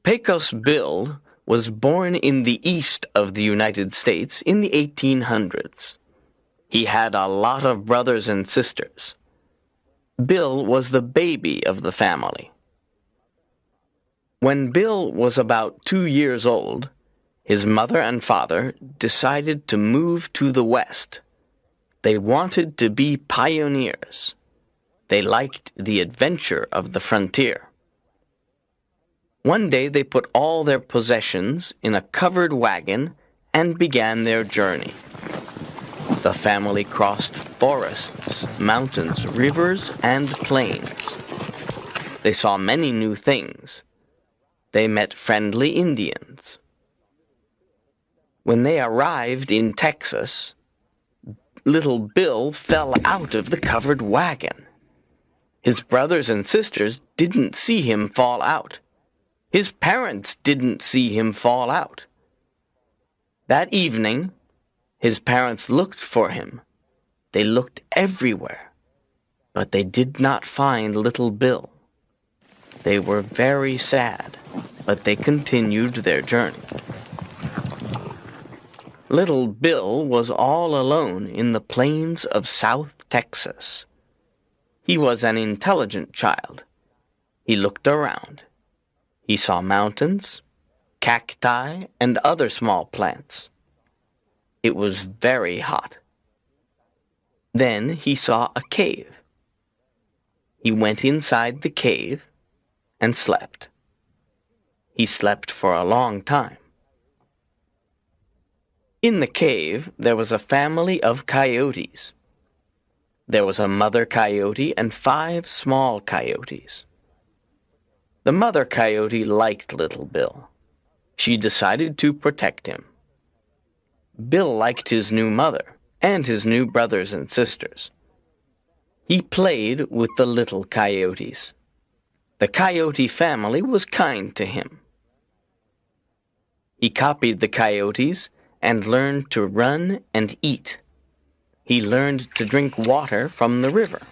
Pecos Bill was born in the east of the United States in the 1800s. He had a lot of brothers and sisters. Bill was the baby of the family. When Bill was about 2 years old, his mother and father decided to move to the West. They wanted to be pioneers. They liked the adventure of the frontier. One day they put all their possessions in a covered wagon and began their journey. The family crossed forests, mountains, rivers, and plains. They saw many new things. They met friendly Indians. When they arrived in Texas, little Bill fell out of the covered wagon. His brothers and sisters didn't see him fall out. His parents didn't see him fall out. That evening, his parents looked for him. They looked everywhere, but they did not find little Bill. They were very sad, but they continued their journey. Little Bill was all alone in the plains of South Texas. He was an intelligent child. He looked around. He saw mountains, cacti, and other small plants. It was very hot. Then he saw a cave. He went inside the cave and slept. He slept for a long time. In the cave, there was a family of coyotes. There was a mother coyote and 5 small coyotes. The mother coyote liked little Bill. She decided to protect him. Bill liked his new mother and his new brothers and sisters. He played with the little coyotes. The coyote family was kind to him. He copied the coyotes and learned to run and eat. He learned to drink water from the river.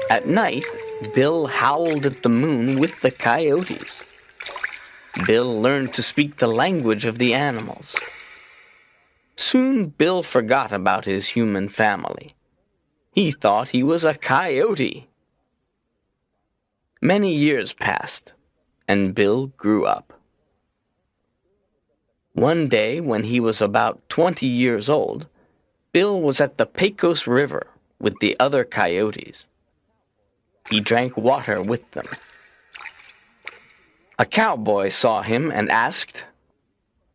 At night, Bill howled at the moon with the coyotes. Bill learned to speak the language of the animals. Soon Bill forgot about his human family. He thought he was a coyote. Many years passed, and Bill grew up. One day, when he was about 20 years old, Bill was at the Pecos River with the other coyotes. He drank water with them. A cowboy saw him and asked,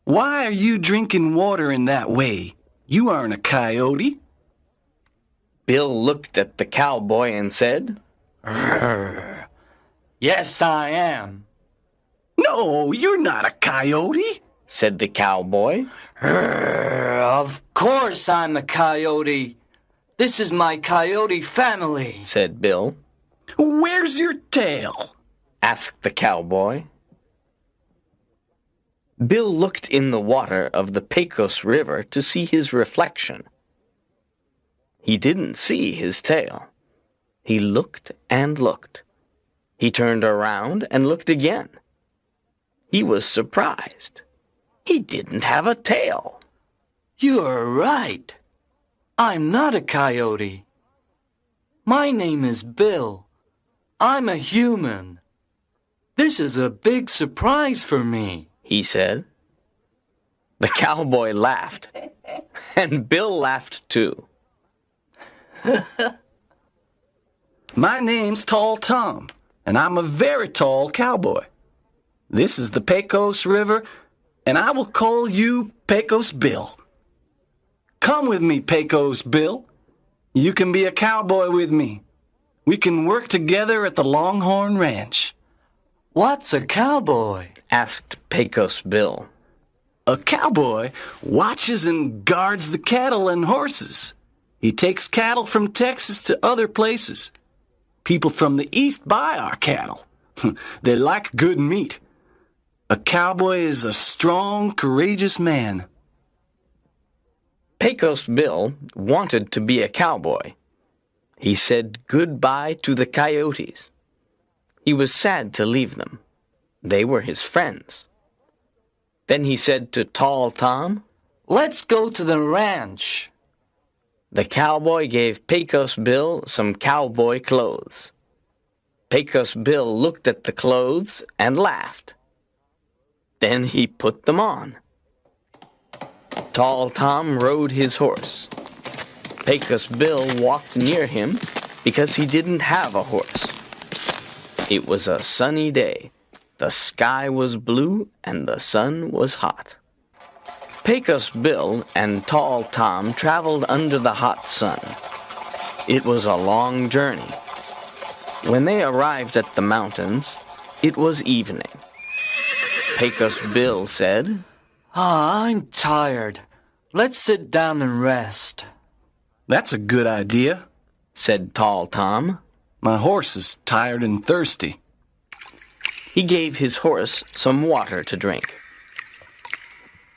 "Why are you drinking water in that way? You aren't a coyote." Bill looked at the cowboy and said, "Rrr. Yes, I am." "No, you're not a coyote," said the cowboy. "Rrr. Of course I'm a coyote. This is my coyote family," said Bill. "Where's your tail?" asked the cowboy. Bill looked in the water of the Pecos River to see his reflection. He didn't see his tail. He looked and looked. He turned around and looked again. He was surprised. He didn't have a tail. "You're right. I'm not a coyote. My name is Bill. I'm a human. This is a big surprise for me," he said. The cowboy laughed, and Bill laughed too. "My name's Tall Tom, and I'm a very tall cowboy. This is the Pecos River, and I will call you Pecos Bill. Come with me, Pecos Bill. You can be a cowboy with me. We can work together at the Longhorn Ranch." "What's a cowboy?" asked Pecos Bill. "A cowboy watches and guards the cattle and horses. He takes cattle from Texas to other places. People from the East buy our cattle. They like good meat. A cowboy is a strong, courageous man." Pecos Bill wanted to be a cowboy. He said goodbye to the coyotes. He was sad to leave them. They were his friends. Then he said to Tall Tom, Let's go to the ranch. The cowboy gave Pecos Bill some cowboy clothes. Pecos Bill looked at the clothes and laughed. Then he put them on. Tall Tom rode his horse. Pecos Bill walked near him because he didn't have a horse. It was a sunny day. The sky was blue and the sun was hot. Pecos Bill and Tall Tom traveled under the hot sun. It was a long journey. When they arrived at the mountains, it was evening. Pecos Bill said, I'm tired. Let's sit down and rest. That's a good idea, said Tall Tom. My horse is tired and thirsty. He gave his horse some water to drink.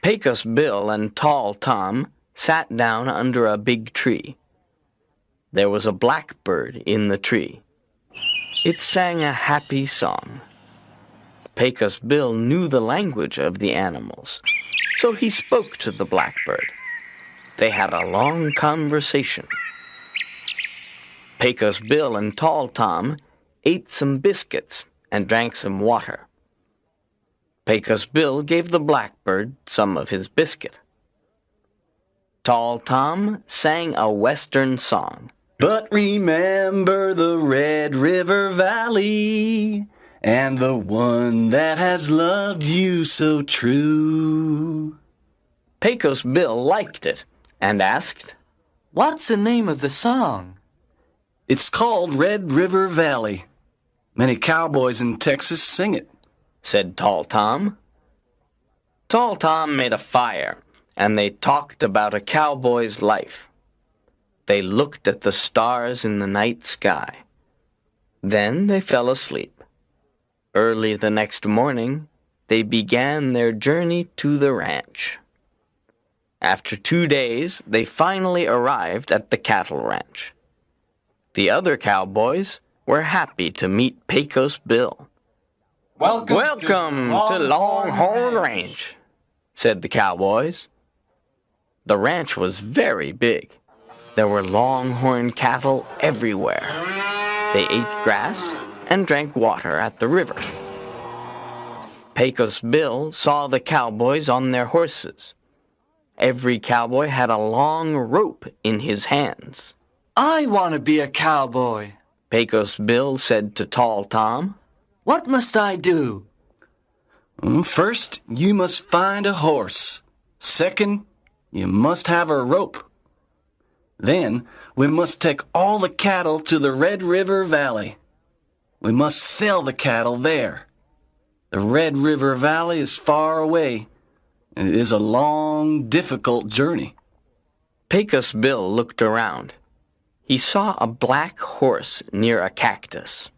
Pecos Bill and Tall Tom sat down under a big tree. There was a blackbird in the tree. It sang a happy song. Pecos Bill knew the language of the animals, so he spoke to the blackbird. They had a long conversation. Pecos Bill and Tall Tom ate some biscuits and drank some water. Pecos Bill gave the blackbird some of his biscuit. Tall Tom sang a western song. But remember the Red River Valley, and the one that has loved you so true. Pecos Bill liked it and asked, What's the name of the song? It's called Red River Valley. Many cowboys in Texas sing it, said Tall Tom. Tall Tom made a fire, and they talked about a cowboy's life. They looked at the stars in the night sky. Then they fell asleep. Early the next morning, they began their journey to the ranch. After 2 days, they finally arrived at the cattle ranch. The other cowboys were happy to meet Pecos Bill. Welcome to Longhorn Ranch, said the cowboys. The ranch was very big. There were longhorn cattle everywhere. They ate grass and drank water at the river. Pecos Bill saw the cowboys on their horses. Every cowboy had a long rope in his hands. I want to be a cowboy, Pecos Bill said to Tall Tom. What must I do? First, you must find a horse. Second, you must have a rope. Then, we must take all the cattle to the Red River Valley. We must sell the cattle there. The Red River Valley is far away, and it is a long, difficult journey. Pecos Bill looked around. He saw a black horse near a cactus.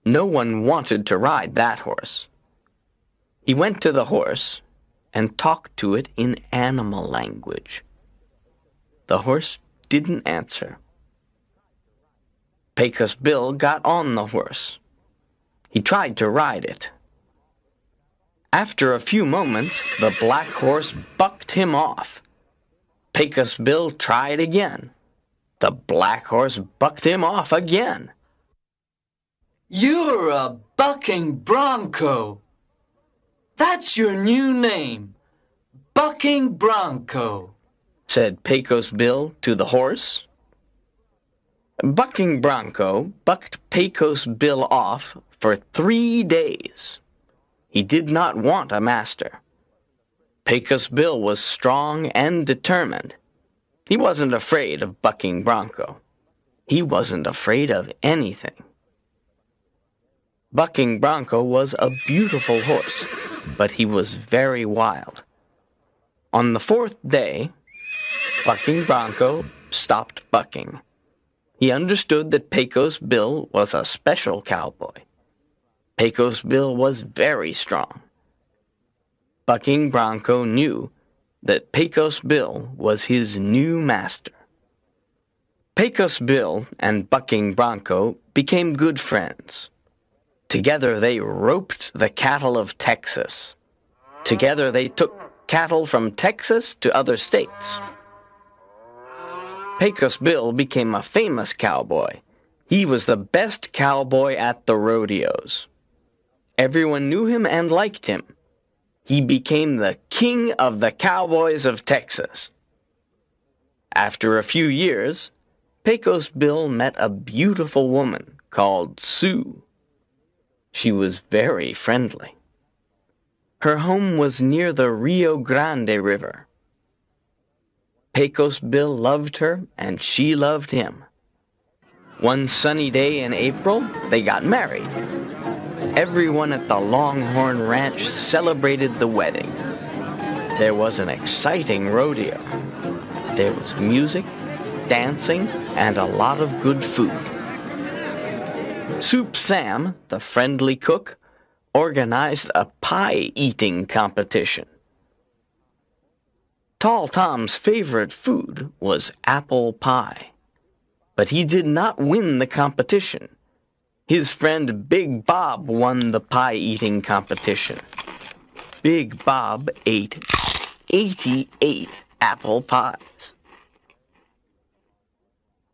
No one wanted to ride that horse. He went to the horse and talked to it in animal language. The horse didn't answer. Pecos Bill got on the horse. He tried to ride it. After a few moments, the black horse bucked him off. Pecos Bill tried again. The black horse bucked him off again. You're a bucking bronco. That's your new name, Bucking Bronco, said Pecos Bill to the horse. Bucking Bronco bucked Pecos Bill off for 3 days. He did not want a master. Pecos Bill was strong and determined. He wasn't afraid of Bucking Bronco. He wasn't afraid of anything. Bucking Bronco was a beautiful horse, but he was very wild. On the 4th day, Bucking Bronco stopped bucking. He understood that Pecos Bill was a special cowboy. Pecos Bill was very strong. Bucking Bronco knew that Pecos Bill was his new master. Pecos Bill and Bucking Bronco became good friends. Together they roped the cattle of Texas. Together they took cattle from Texas to other states. Pecos Bill became a famous cowboy. He was the best cowboy at the rodeos. Everyone knew him and liked him. He became the king of the cowboys of Texas. After a few years, Pecos Bill met a beautiful woman called Sue. She was very friendly. Her home was near the Rio Grande River. Pecos Bill loved her, and she loved him. One sunny day in April, they got married. Everyone at the Longhorn Ranch celebrated the wedding. There was an exciting rodeo. There was music, dancing, and a lot of good food. Soup Sam, the friendly cook, organized a pie-eating competition. Tall Tom's favorite food was apple pie, but he did not win the competition. His friend Big Bob won the pie-eating competition. Big Bob ate 88 apple pies.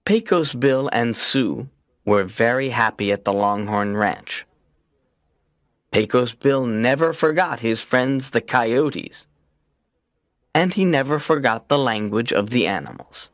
Pecos Bill and Sue were very happy at the Longhorn Ranch. Pecos Bill never forgot his friends the coyotes, and he never forgot the language of the animals.